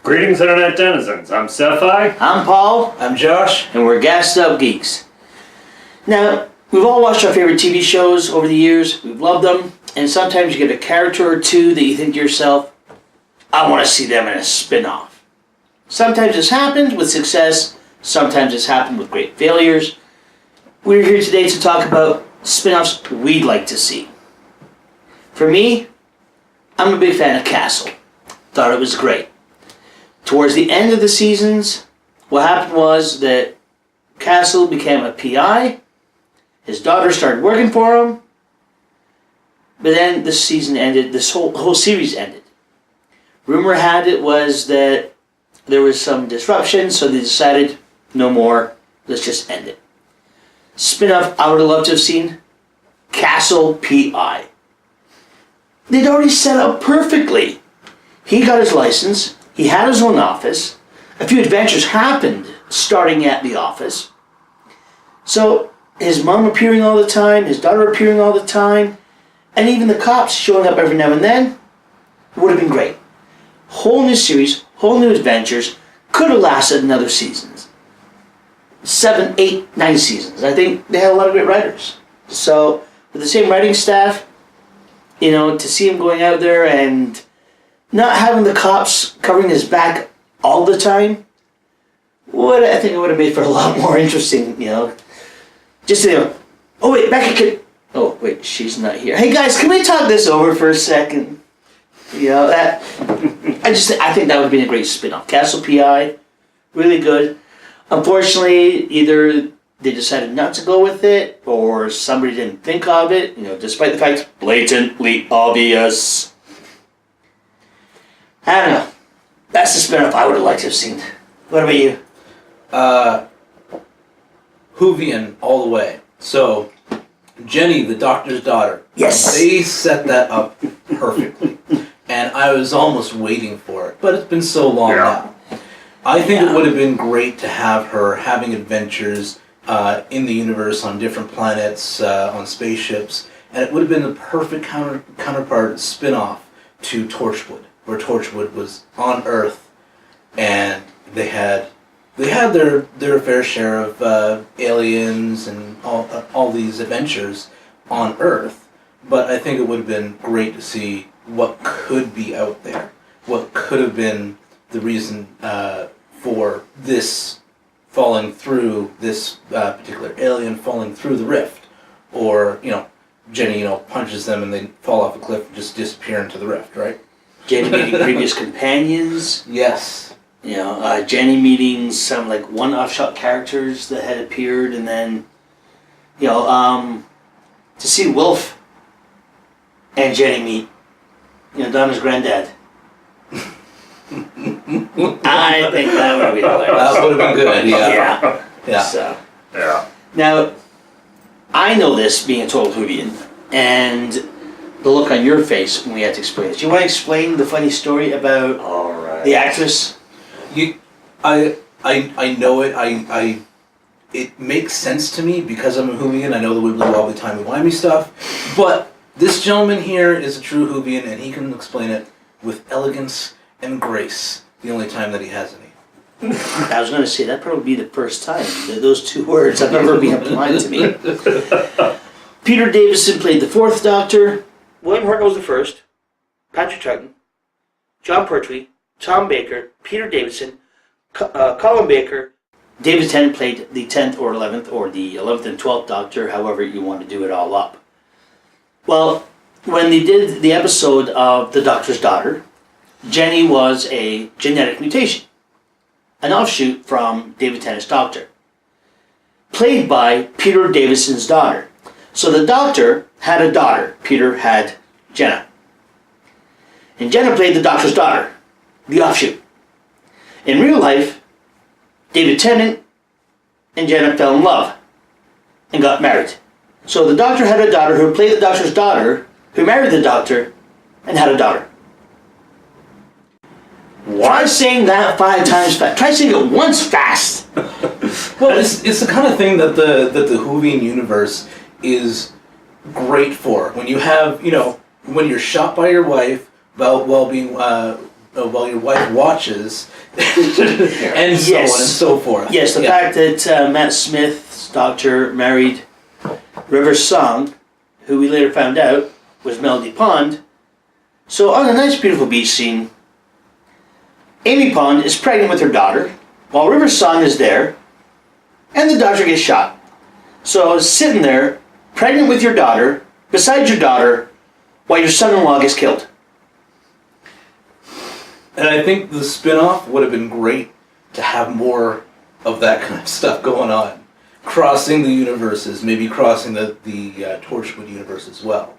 Greetings, Internet denizens. I'm Sapphire. I'm Paul. I'm Josh. And we're Gassed Up Geeks. Now, we've all watched our favorite TV shows over the years. We've loved them. And sometimes you get a character or two that you think to yourself, I want to see them in a spin-off. Sometimes this happens with success. Sometimes it's happened with great failures. We're here today to talk about spin-offs we'd like to see. For me, I'm a big fan of Castle. Thought it was great. Towards the end of the seasons, what happened was that Castle became a PI. His daughter started working for him. But then the season ended, this whole series ended. Rumor had it was that there was some disruption, so they decided, no more, let's just end it. Spin-off I would have loved to have seen, Castle PI. They'd already set up perfectly. He got his license, he had his own office, a few adventures happened starting at the office. So his mom appearing all the time, his daughter appearing all the time, and even the cops showing up every now and then, would have been great. Whole new series, whole new adventures, could have lasted another seasons. 7, 8, 9 seasons. I think they had a lot of great writers. So, with the same writing staff, to see him going out there and not having the cops covering his back all the time, I think it would have made for a lot more interesting, Just oh wait, Becky could... Oh wait, she's not here. Hey guys, can we talk this over for a second? I think that would have been a great spin-off. Castle PI, really good. Unfortunately, either they decided not to go with it, or somebody didn't think of it, despite the fact it's blatantly obvious. I don't know. That's the spin-off I would have liked to have seen. What about you? Whovian all the way. So, Jenny, the doctor's daughter. Yes. They set that up perfectly. And I was almost waiting for it. But it's been so long now. I think it would have been great to have her having adventures in the universe on different planets, on spaceships. And it would have been the perfect counterpart spin-off to Torchwood, where Torchwood was on Earth and they had their fair share of aliens and all these adventures on Earth. But I think it would have been great to see what could be out there, what could have been the reason for this falling through, this particular alien falling through the rift, or Jenny punches them and they fall off a cliff and just disappear into the rift, right? Jenny meeting previous companions. Yes. Jenny meeting some one-off shot characters that had appeared, and then to see Wilf and Jenny meet, Donna's granddad. I think that would be hilarious. That would have been good, yeah. Yeah. So. Yeah. Now, I know this being a total Whovian, and the look on your face when we had to explain it. Do you want to explain the funny story about the actress? I know it. It makes sense to me because I'm a Whovian. I know the wibbly wobbly timey wimey stuff, but this gentleman here is a true Whovian, and he can explain it with elegance and grace. The only time that he has any. I was going to say that probably be the first time that those two words have ever been applied to me. Peter Davison played the 4th Doctor. William Hurt was the 1st. Patrick Troughton, John Pertwee, Tom Baker, Peter Davison, Colin Baker. David Tennant played the 10th or 11th, or the 11th and 12th Doctor, however you want to do it all up. Well, when they did the episode of The Doctor's Daughter, Jenny was a genetic mutation, an offshoot from David Tennant's Doctor, played by Peter Davison's daughter. So the Doctor had a daughter. Peter had Jenna. And Jenna played the Doctor's daughter, the offshoot. In real life, David Tennant and Jenna fell in love and got married. So the Doctor had a daughter who played the Doctor's daughter, who married the Doctor and had a daughter. Try saying that 5 times fast. Try saying it once fast. Well, it's the kind of thing that the Whovian universe is great for. When you have, when you're shot by your wife while being while your wife watches, and so on and so forth. Yes, the fact that Matt Smith's doctor married River Song, who we later found out was Melody Pond. So on a nice, beautiful beach scene, Amy Pond is pregnant with her daughter, while River Song is there, and the doctor gets shot. So sitting there, pregnant with your daughter, beside your daughter, while your son-in-law gets killed. And I think the spin-off would have been great to have more of that kind of stuff going on. Crossing the universes, maybe crossing the Torchwood universe as well.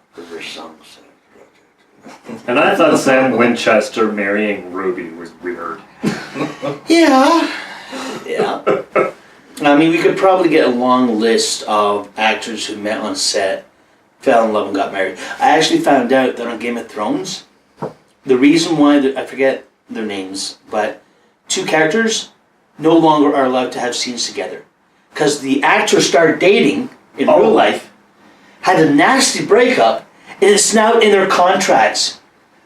And I thought Sam Winchester marrying Ruby was weird. Yeah. I mean, we could probably get a long list of actors who met on set, fell in love and got married. I actually found out that on Game of Thrones, the reason why, I forget their names, but two characters no longer are allowed to have scenes together. Because the actors started dating in real life, had a nasty breakup, and it's now in their contracts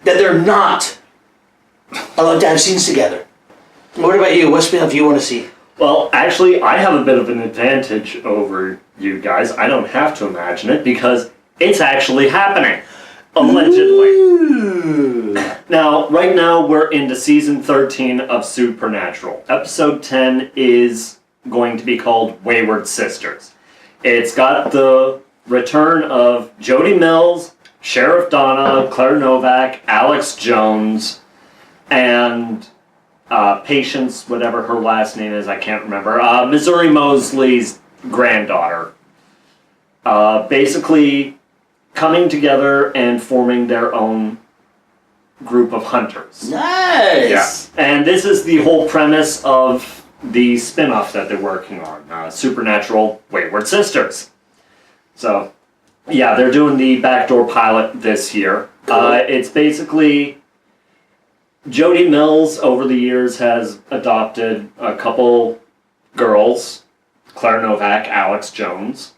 that they're not allowed to have scenes together. What about you? What spin-off do you want to see? Well, actually, I have a bit of an advantage over you guys. I don't have to imagine it because it's actually happening. Allegedly. Ooh. Now, right now, we're into season 13 of Supernatural. Episode 10 is going to be called Wayward Sisters. It's got the return of Jody Mills, Sheriff Donna, Claire Novak, Alex Jones, and Patience, whatever her last name is, I can't remember. Missouri Mosley's granddaughter. Basically coming together and forming their own group of hunters. Nice! Yeah. And this is the whole premise of the spin-off that they're working on, Supernatural Wayward Sisters. So, yeah, they're doing the backdoor pilot this year. Cool. It's basically... Jody Mills, over the years, has adopted a couple girls, Claire Novak, Alex Jones,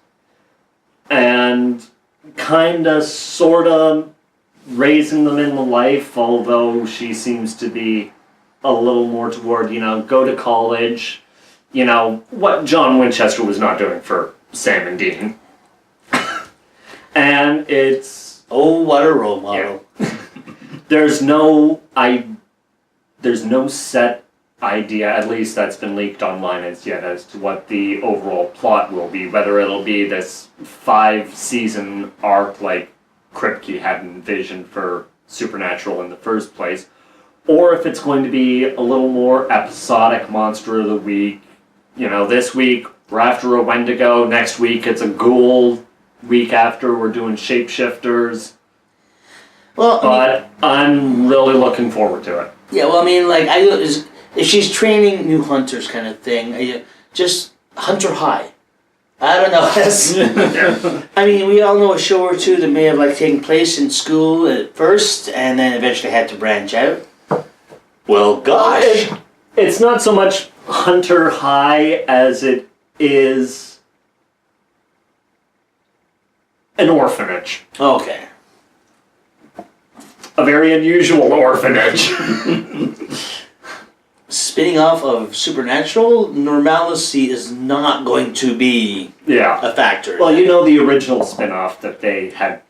and kinda, sorta raising them in the life, although she seems to be a little more toward, go to college, what John Winchester was not doing for Sam and Dean. And it's... Oh, what a role model. Yeah. There's no set idea, at least that's been leaked online as yet, as to what the overall plot will be. Whether it'll be this 5-season arc like Kripke had envisioned for Supernatural in the first place, or if it's going to be a little more episodic Monster of the Week. This week we're after a Wendigo, next week it's a ghoul, week after we're doing shapeshifters. Well, But I'm really looking forward to it. Yeah, well, if she's training new hunters kind of thing, just hunter high. I don't know. I mean, we all know a show or two that may have taken place in school at first and then eventually had to branch out. Well, gosh. It's not so much hunter high as it is an orphanage. Okay. A very unusual orphanage. Spinning off of Supernatural, normalcy is not going to be a factor. Well, the original spin-off that they had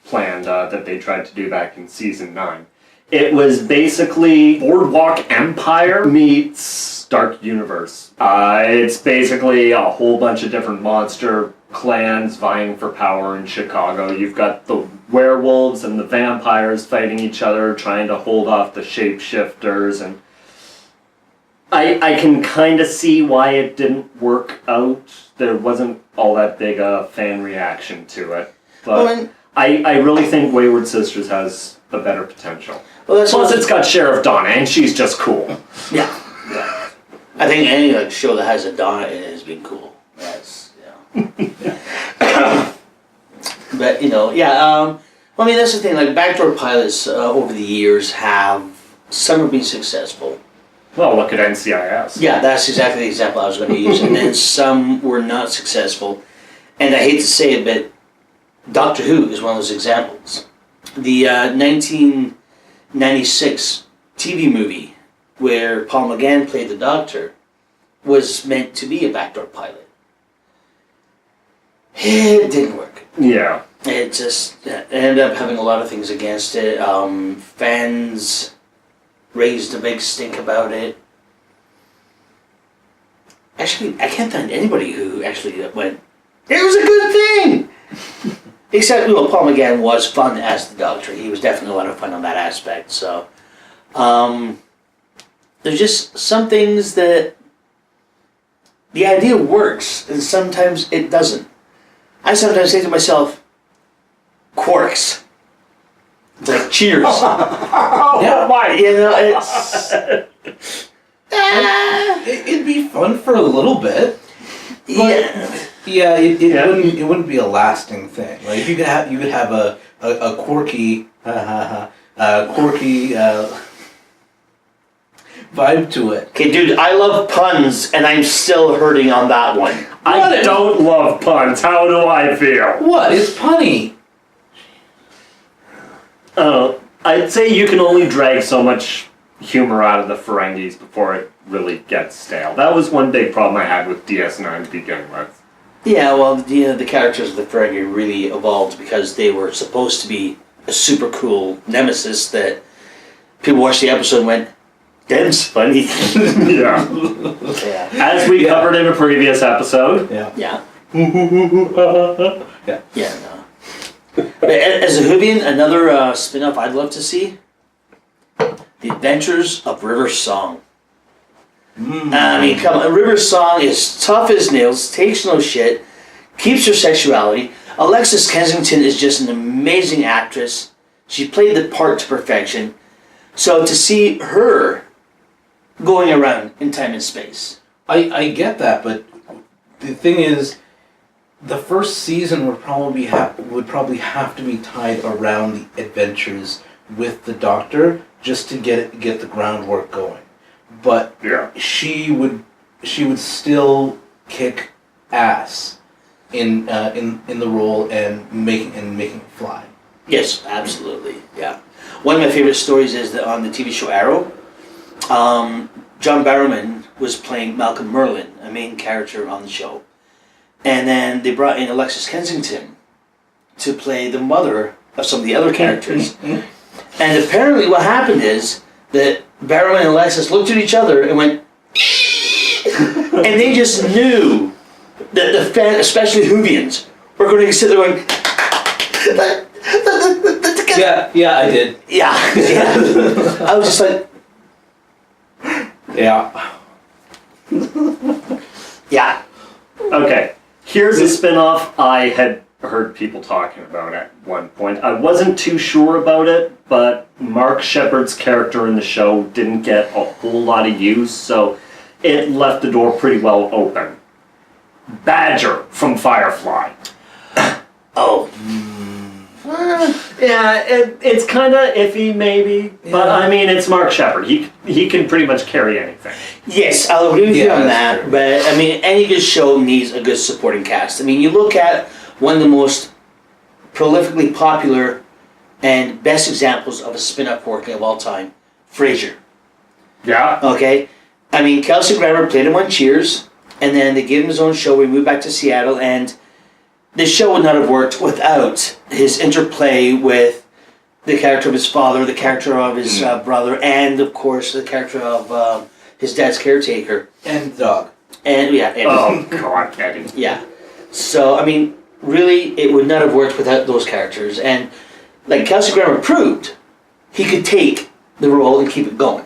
planned, that they tried to do back in season 9. It was basically Boardwalk Empire meets Dark Universe. It's basically a whole bunch of different monster clans vying for power in Chicago. You've got the werewolves and the vampires fighting each other, trying to hold off the shapeshifters, and I can kind of see why it didn't work out. There wasn't all that big a fan reaction to it. But I really think Wayward Sisters has a better potential. Well, plus it's got Sheriff Donna, and she's just cool. Yeah. I think any show that has a Donna in it has been cool. That's, But, that's the thing. Backdoor pilots over the years some have been successful. Well, look at NCIS. Yeah, that's exactly the example I was going to use. And then some were not successful. And I hate to say it, but Doctor Who is one of those examples. The 1996 TV movie where Paul McGann played the Doctor was meant to be a backdoor pilot. It didn't work. Yeah. It just ended up having a lot of things against it. Fans raised a big stink about it. Actually, I can't find anybody who actually went, it was a good thing! Except, Paul McGann was fun as the Doctor. He was definitely a lot of fun on that aspect. So, there's just some things that the idea works, and sometimes it doesn't. I sometimes say to myself, quarks. It's like Cheers. Oh my! It's... It'd be fun for a little bit. Yeah. Yeah, it wouldn't be a lasting thing. Like you could have a quirky vibe to it. Okay, dude, I love puns, and I'm still hurting on that one. I don't love puns. How do I feel? What? It's punny. I'd say you can only drag so much humor out of the Ferengis before it really gets stale. That was one big problem I had with DS9 to begin with. Yeah, well, the characters of the Ferengi really evolved because they were supposed to be a super cool nemesis that people watched the episode and went, "That's funny." Yeah. Yeah. As we covered in a previous episode. Yeah. Yeah. Yeah. Yeah, no. But as a Whovian, another spin-off I'd love to see, The Adventures of River Song. I mean, come on, River Song is tough as nails, takes no shit, keeps her sexuality. Alexis Kensington is just an amazing actress. She played the part to perfection. So to see her going around in time and space. I get that, but the thing is, the first season would probably have to be tied around the adventures with the Doctor just to get the groundwork going. But Yeah. she would still kick ass in the role and making it fly. Yes, absolutely. Yeah. One of my favorite stories is that on the TV show Arrow, John Barrowman was playing Malcolm Merlin, a main character on the show. And then they brought in Alexis Kensington to play the mother of some of the other characters. And apparently what happened is that Barrowman and Alexis looked at each other and went, and they just knew that the fans, especially Whovians, were going to sit there going, Yeah, I did. yeah. I was just like, Yeah. yeah. Okay. Here's a spin-off I had heard people talking about at one point. I wasn't too sure about it, but Mark Shepard's character in the show didn't get a whole lot of use, so it left the door pretty well open. Badger from Firefly. Oh. Yeah, it's kind of iffy maybe, but I mean, it's Mark Shepard. He can pretty much carry anything. Yes, I'll agree with you on that's that, true. but I mean, any good show needs a good supporting cast. I mean, you look at one of the most prolifically popular and best examples of a spin-off working of all time, Frasier. Yeah. Okay? I mean, Kelsey Grammer played him on Cheers, and then they gave him his own show. We moved back to Seattle, and the show would not have worked without his interplay with the character of his father, the character of his brother, and, of course, the character of his dad's caretaker. And the dog. And, yeah. And, Oh, God, Eddie. yeah. So, I mean, really, it would not have worked without those characters. And, like Kelsey Grammer proved, he could take the role and keep it going.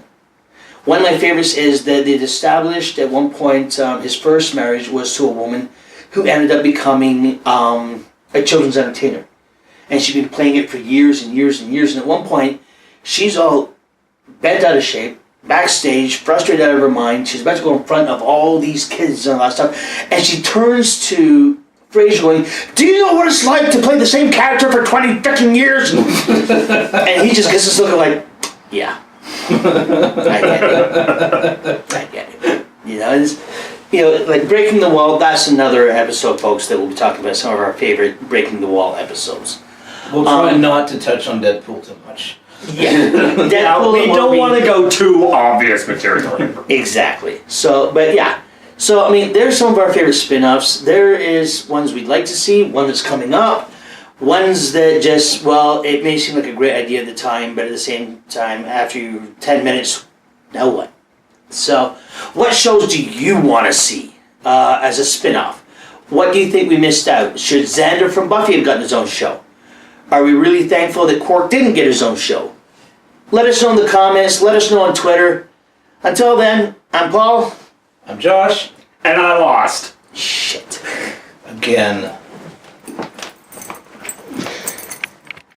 One of my favorites is that they'd established at one point his first marriage was to a woman who ended up becoming a children's entertainer. And she'd been playing it for years and years and years. And at one point, she's all bent out of shape, backstage, frustrated out of her mind. She's about to go in front of all these kids and all that stuff. And she turns to Frasier going, "Do you know what it's like to play the same character for 20 freaking years?" And he just gets this look of like, yeah. I get it. You know, it's, like Breaking the Wall, that's another episode, folks, that we'll be talking about some of our favorite Breaking the Wall episodes. We'll try not to touch on Deadpool too much. Yeah. Now, we don't want to go too obvious material. Exactly. So, but yeah. So, I mean, there's some of our favorite spin-offs. There is ones we'd like to see, one that's coming up, ones that just, well, it may seem like a great idea at the time, but at the same time, after 10 minutes, now what? So, what shows do you want to see as a spin-off? What do you think we missed out? Should Xander from Buffy have gotten his own show? Are we really thankful that Quark didn't get his own show? Let us know in the comments. Let us know on Twitter. Until then, I'm Paul. I'm Josh. And I lost. Shit. Again.